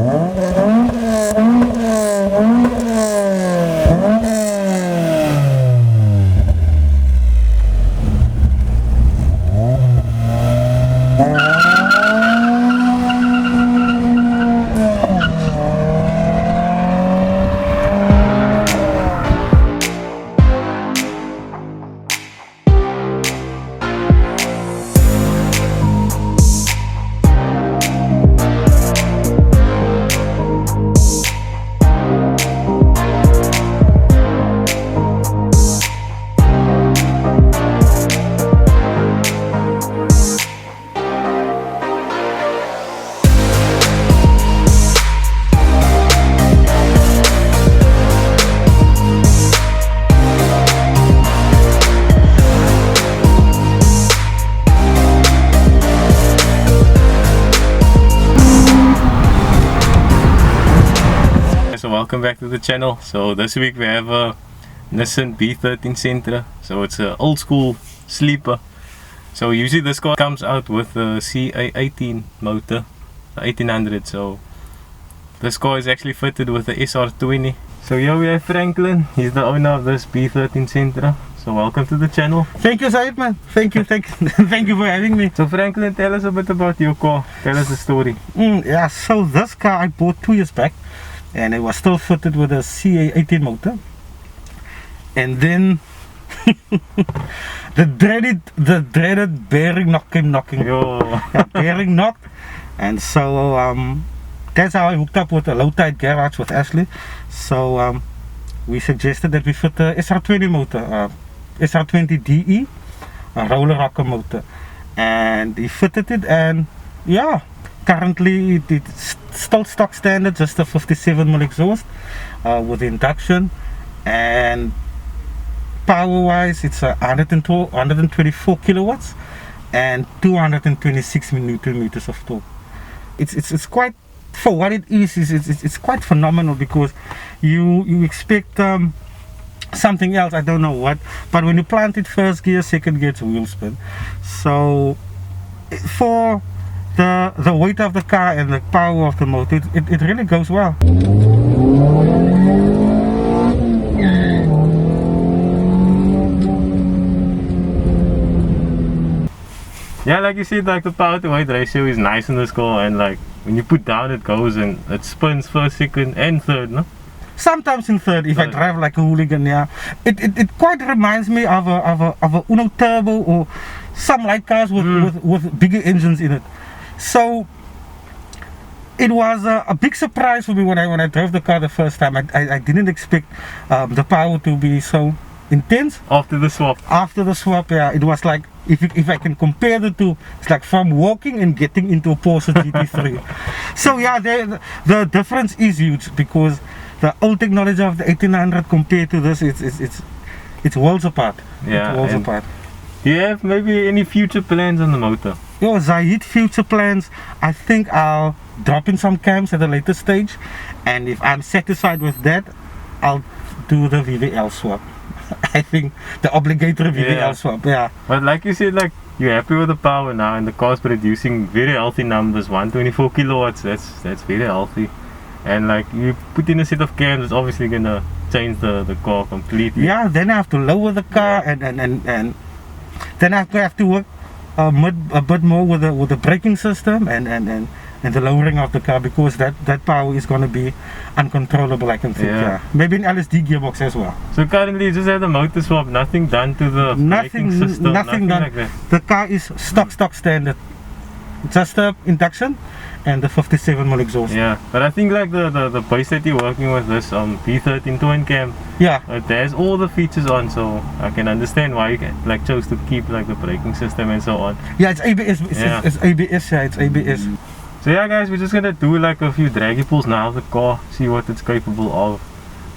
So welcome back to the channel. So this week we have a Nissan B13 Sentra. So it's an old school sleeper. So usually this car comes out with a CA18 motor, 1800. So this car is actually fitted with the SR20. So here we have Franklin. He's the owner of this B13 Sentra. So welcome to the channel. Thank you, Said, man. Thank you for having me. So Franklin, tell us a bit about your car. Tell us the story. Yeah, so this car I bought 2 years back, and it was still fitted with a CA18 motor. And then the dreaded bearing knock came knocking. Yeah, bearing knocked, and so that's how I hooked up with a low tide garage with Ashley. So we suggested that we fit the SR20 motor, SR20 DE, a roller rocker motor, and he fitted it, and yeah, currently it's still stock standard, just a 57mm exhaust with induction, and power wise it's a 124 kilowatts and 226 newton meters of torque. It's quite, for what it is, it's quite phenomenal, because you expect something else, I don't know what, but when you plant it first gear, second gear, it's wheel spin. So for the weight of the car and the power of the motor, it really goes well. Yeah, like you said, like the power to weight ratio is nice in this car, and like when you put down it goes and it spins first, second and third, no? Sometimes in third, if I drive like a hooligan. Yeah, it quite reminds me of a Uno Turbo or some light cars with bigger engines in it. So it was a big surprise for me when I drove the car the first time. I didn't expect the power to be so intense. After the swap, yeah, it was like, if I can compare the two, it's like from walking and getting into a Porsche GT3. So yeah, the difference is huge, because the old technology of the 1800 compared to this, it's worlds apart. Yeah, it's worlds apart. Do you have maybe any future plans on the motor? Yo, Zahid, future plans, I think I'll drop in some cams at a later stage, and if I'm satisfied with that, I'll do the VVL swap. I think the obligatory VVL swap, yeah. But like you said, like you're happy with the power now, and the car's producing very healthy numbers, 124 kilowatts, that's very healthy. And like you put in a set of cams, it's obviously gonna change the car completely. Yeah, then I have to lower the car, and then I have to work a bit more with the braking system and the lowering of the car, because that power is going to be uncontrollable, I can think. Yeah. Maybe an LSD gearbox as well. So currently you just have the motor swap, nothing done to the braking system, nothing done. Like that. The car is stock standard, just the induction and the 57mm exhaust. Yeah, but I think like the base that you're working with, this B13 twin cam, yeah, it has all the features on, so I can understand why you like chose to keep like the braking system and so on. Yeah, it's ABS. It's ABS. Yeah, it's ABS. So yeah, guys, we're just gonna do like a few draggy pulls now of the car, see what it's capable of.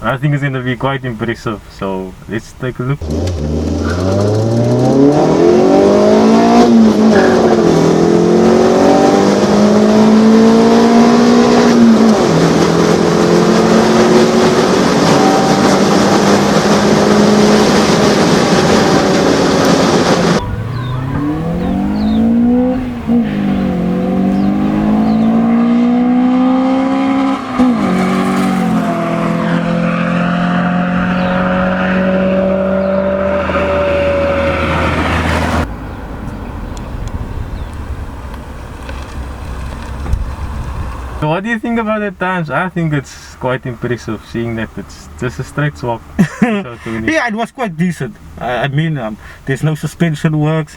And I think it's gonna be quite impressive. So let's take a look. So what do you think about the times? I think it's quite impressive seeing that it's just a straight swap. Yeah, it was quite decent. I mean, there's no suspension works.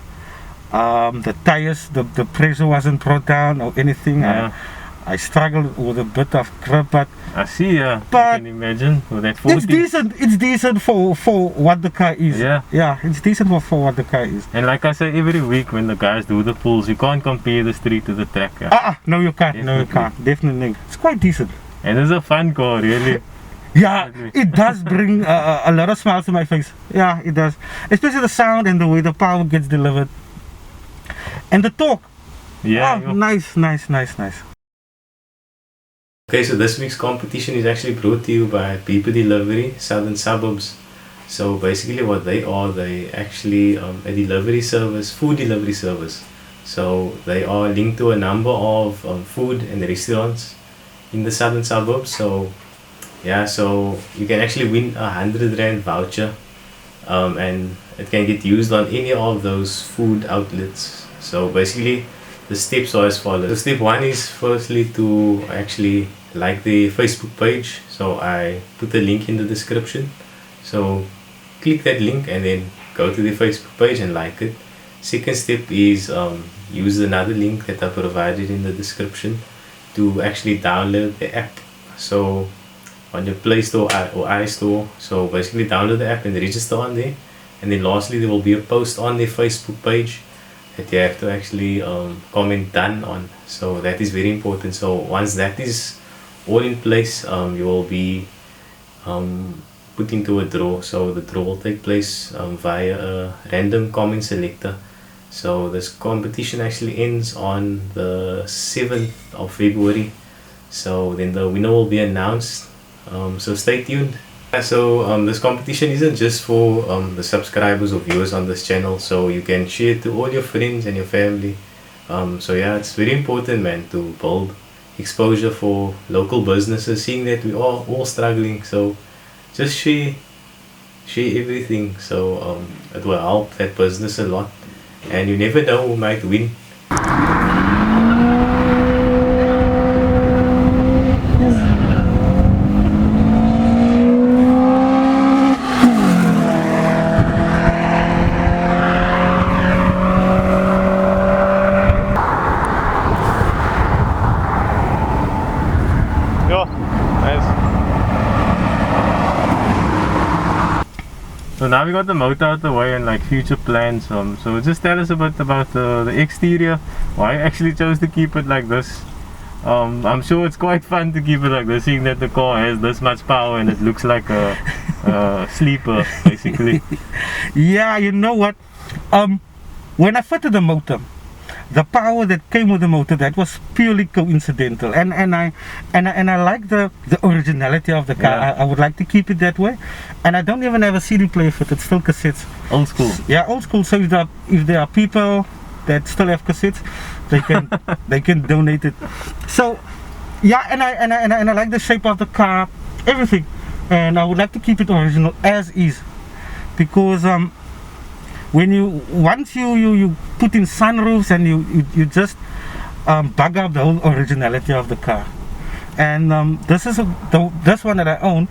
The tires, the pressure wasn't brought down or anything. Yeah. I struggled with a bit of grip, but I see, yeah. But I can imagine with that 40. it's decent. It's decent for what the car is. Yeah. Yeah, it's decent for what the car is. And like I say, every week when the guys do the pulls, you can't compare the street to the track. Yeah. No, you can't. Definitely. No, you can't. Definitely. It's quite decent. And it's a fun car, really. Yeah, it does bring a lot of smiles to my face. Yeah, it does. Especially the sound and the way the power gets delivered. And the torque. Yeah. Oh, nice. Okay, so this week's competition is actually brought to you by People Delivery, Southern Suburbs. So basically what they are, they actually a delivery service, food delivery service. So they are linked to a number of food and restaurants in the Southern Suburbs. So yeah, so you can actually win R100 voucher, and it can get used on any of those food outlets. So basically the steps are as follows. So step 1 is firstly to actually like the Facebook page. So I put the link in the description. So click that link and then go to the Facebook page and like it. Second step is use another link that I provided in the description to actually download the app. So on your Play Store or iStore. So basically download the app and register on there. And then lastly, there will be a post on their Facebook page that you have to actually comment done on. So that is very important. So once that is all in place, you will be put into a draw. So the draw will take place via a random comment selector. So this competition actually ends on the 7th of February. So then the winner will be announced. So stay tuned. So this competition isn't just for the subscribers or viewers on this channel, so you can share it to all your friends and your family. So yeah, it's very important, man, to build exposure for local businesses, seeing that we are all struggling. So just share everything. So it will help that business a lot, and you never know who might win. So now we got the motor out of the way and like future plans. So just tell us a bit about the exterior. Why I actually chose to keep it like this. I'm sure it's quite fun to keep it like this, seeing that the car has this much power and it looks like a sleeper basically. Yeah, you know what? When I fitted the motor, the power that came with the motor, that was purely coincidental, and I like the originality of the car. Yeah. I would like to keep it that way, and I don't even have a CD player for it. It's still cassettes. Old school. Yeah, old school. So if there are people that still have cassettes, they can they can donate it. So yeah, and I like the shape of the car, everything, and I would like to keep it original as is, because when once you put in sunroofs and you just bug up the whole originality of the car. And this one that I own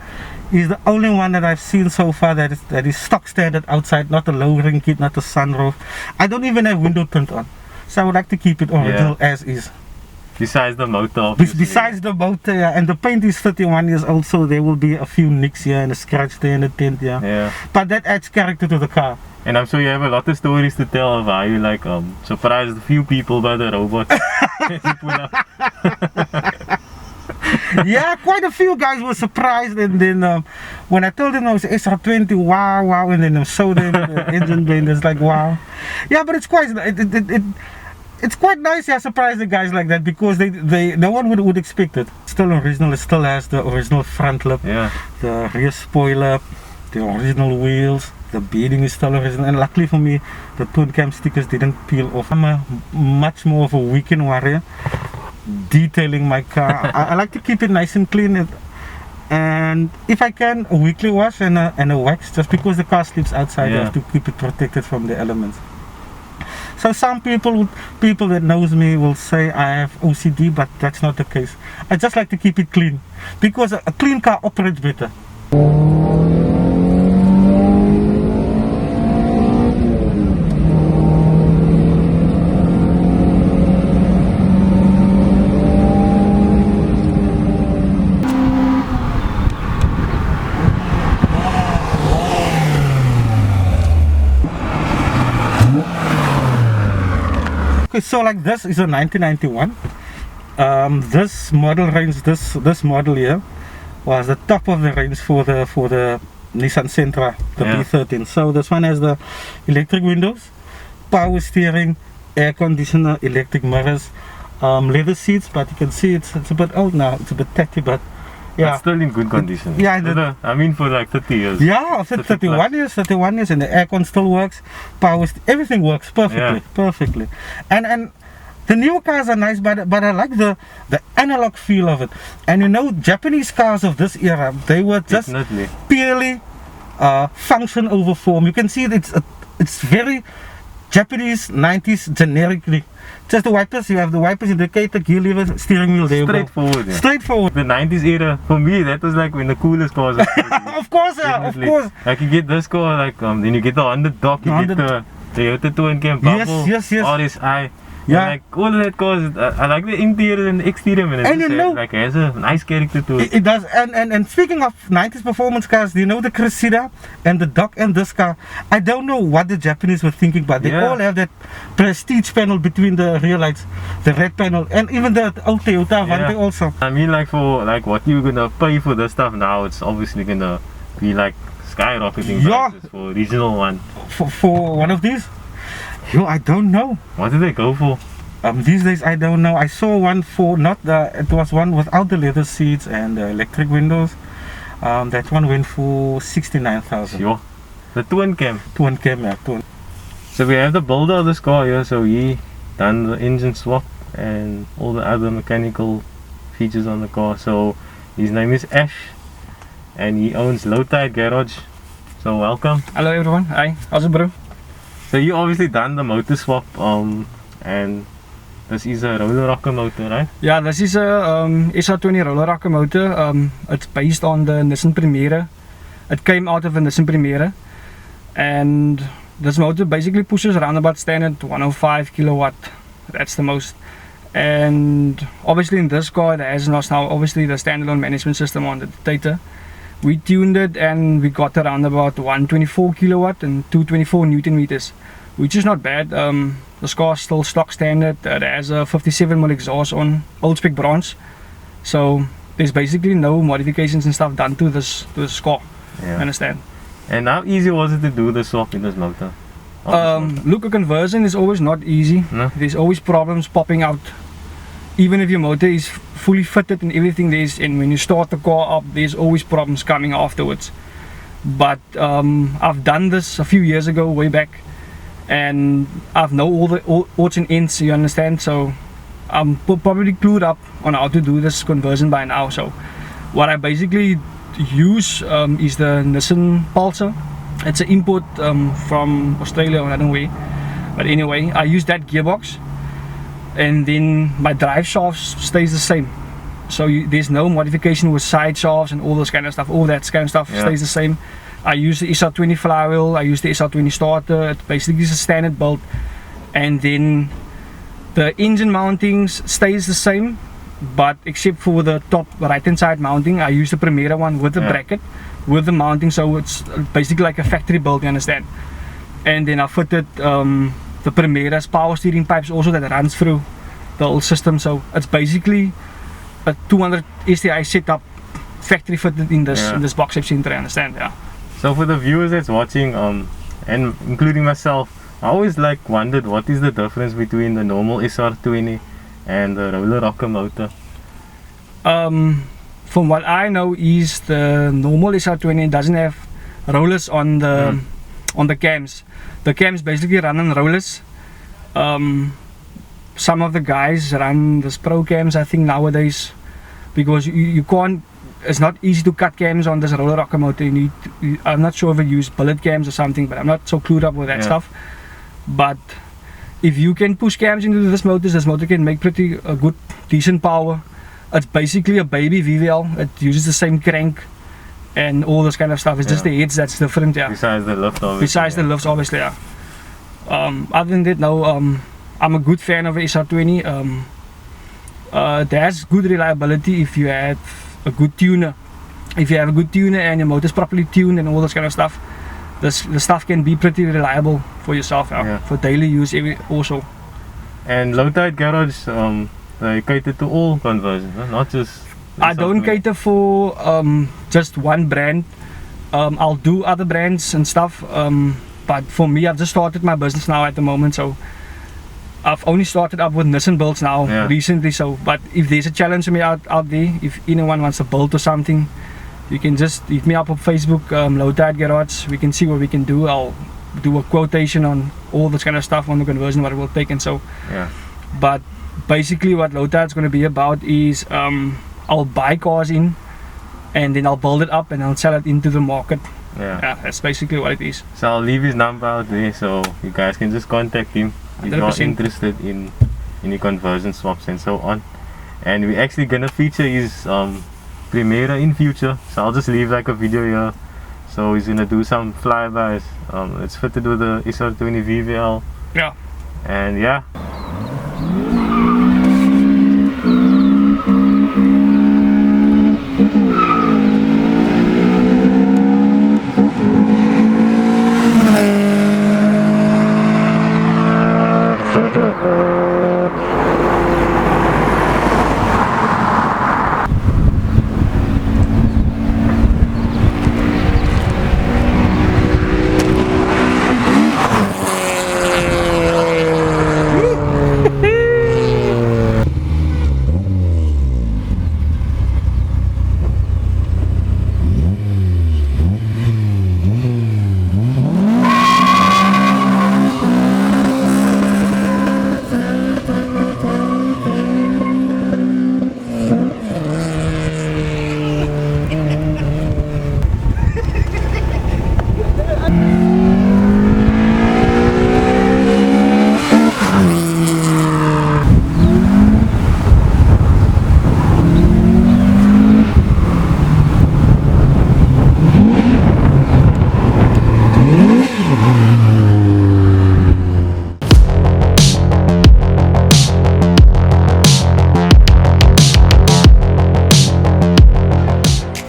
is the only one that I've seen so far that is stock standard outside, not a lowering kit, not a sunroof. I don't even have window tint on, so I would like to keep it original as is. Besides the motor, obviously. Besides the motor, yeah. And the paint is 31 years old, so there will be a few nicks here and a scratch there and a tint, yeah. But that adds character to the car. And I'm sure you have a lot of stories to tell of how you like surprised a few people by the robot. Yeah, quite a few guys were surprised, and then when I told them it was SR20, wow, and then I showed them the engine bay, and it's like wow. Yeah, but it's quite it's quite nice, yeah, surprise the guys like that, because they no one would expect it. Still original. It still has the original front lip, yeah, the rear spoiler, the original wheels. The beading is still original, and luckily for me, the twin cam stickers didn't peel off. I'm much more of a weekend warrior, detailing my car. I like to keep it nice and clean, and if I can, a weekly wash and a wax, just because the car sleeps outside. I have to keep it protected from the elements. So some people that knows me will say I have OCD, but that's not the case. I just like to keep it clean, because a clean car operates better. So like this is a 1991. This model range, this model here was the top of the range for the Nissan Sentra, the B13. So this one has the electric windows, power steering, air conditioner, electric mirrors, leather seats. But you can see it's a bit old now. It's a bit tatty, but yeah, it's still in good condition. Yeah, I mean for like 30 years. Yeah, 31 years, and the aircon still works. Everything works perfectly. And the new cars are nice, but I like the analog feel of it. And you know, Japanese cars of this era, they were just purely function over form. You can see it's very Japanese 90s generically. Just the wipers, you have the wipers, indicator, gear lever, steering wheel, there. Straightforward. Straightforward. The 90s era, for me, that was like when the coolest cars were. Of course, of course. Like you get this car, like then you get the Honda Dock, you get the Toyota Twin Cam Bubble, yes. RSI. Yeah. And like all of that cars, I like the interior and the exterior, man. And you know, like it has a nice character to it. It does. And speaking of 90s performance cars, do you know the Cressida and the Dock and this car? I don't know what the Japanese were thinking, but they all have that prestige panel between the rear lights, the red panel, and even the old Toyota Avante also. I mean, like for like what you're gonna pay for this stuff now, it's obviously gonna be like skyrocketing prices for original one. For one of these? Yo, I don't know. What did they go for? These days I don't know. I saw one for it was one without the leather seats and the electric windows. That one went for 69,000. Sure. The twin cam. Twin cam, yeah. Twin. So we have the builder of this car here. So he done the engine swap and all the other mechanical features on the car. So his name is Ash, and he owns Low Tide Garage. So welcome. Hello everyone. Hi. How's it, bro? So you obviously done the motor swap, and this is a roller rocker motor, right? Yeah, this is a SR20 roller rocker motor. It's based on the Nissan Primera. It came out of a Nissan Primera, and this motor basically pushes around about standard 105 kilowatt. That's the most. And obviously in this car, there is now obviously the standalone management system on the dictator. We tuned it and we got around about 124 kilowatt and 224 newton meters, which is not bad. The car is still stock standard. It has a 57mm exhaust on old spec bronze, so there's basically no modifications and stuff done to this car. Yeah. Understand? And how easy was it to do the swap in this motor? Look, a conversion is always not easy. No? There's always problems popping out. Even if your motor is fully fitted and everything, and when you start the car up, there's always problems coming afterwards. But I've done this a few years ago, way back, and I've know all the odds and ends, you understand? So I'm probably clued up on how to do this conversion by now. So what I basically use is the Nissan Pulsar. It's an import from Australia, or I don't know where. But anyway, I use that gearbox, and then my drive shaft stays the same. So there's no modification with side shafts and all this kind of stuff. All that kind of stuff stays the same. I use the SR20 flywheel, I use the SR20 starter. It basically is a standard build. And then the engine mountings stays the same, but except for the top right hand side mounting, I use the Primera one with the bracket, with the mounting, so it's basically like a factory build, you understand? And then I fitted the Primera's power steering pipes also that runs through the whole system. So it's basically a 200 STI setup, factory fitted in this box Ep16, I understand? Yeah. So for the viewers that's watching, and including myself, I always like wondered what is the difference between the normal SR20 and the roller rocker motor. From what I know is the normal SR20 doesn't have rollers on the cams. The cams basically run on rollers. Some of the guys run this pro cams, I think, nowadays, because you can't, it's not easy to cut cams on this roller rocker motor. I'm not sure if I use bullet cams or something, but I'm not so clued up with that stuff. But if you can push cams into this motor can make pretty good, decent power. It's basically a baby VVL. It uses the same crank and all this kind of stuff. It's just the heads that's different, yeah. Besides the lift, obviously. Besides the lifts, obviously, yeah. Other than that, no, I'm a good fan of the SR20. It has good reliability if you have a good tuner. If you have a good tuner and your motor's properly tuned and all this kind of stuff, the stuff can be pretty reliable for yourself, for daily use also. And low tide garage, they cater to all conversions, not just. I don't cater for just one brand. I'll do other brands and stuff, but for me, I've just started my business now at the moment, so I've only started up with Nissan builds now recently. So, but if there's a challenge for me out there, if anyone wants to build or something, you can just hit me up on Facebook, Low Tide Garage. We can see what we can do. I'll do a quotation on all this kind of stuff on the conversion, what it will take, and so. Yeah. But basically, what Low Tide's going to be about is I'll buy cars in, and then I'll build it up and I'll sell it into the market. Yeah, that's basically what it is. So I'll leave his number out there, so you guys can just contact him if you're interested in any conversion swaps and so on. And we're actually gonna feature his Primera in future, so I'll just leave like a video here. So he's gonna do some flybys. It's fitted with the SR20 VVL. Yeah. And yeah.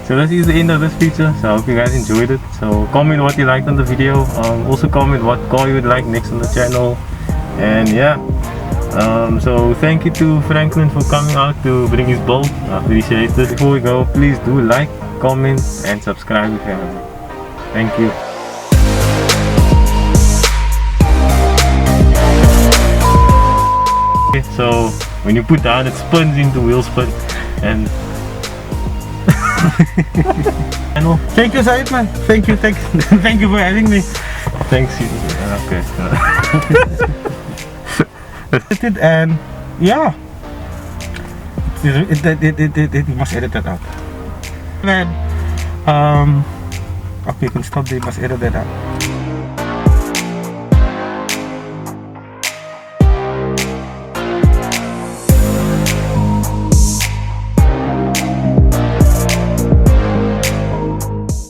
So that is the end of this feature, so I hope you guys enjoyed it. So comment what you liked on the video, also comment what car you would like next on the channel, and yeah, so thank you to Franklin for coming out to bring his build. I appreciate it. Before we go, please do like, comment and subscribe if you haven't. Thank you. Okay, so when you put down, it spins into wheel spin and Thank you, Said, man. Thank you for having me. Thanks. Okay. And yeah, it must edit that out. Man, okay, you can stop there. You must edit that out.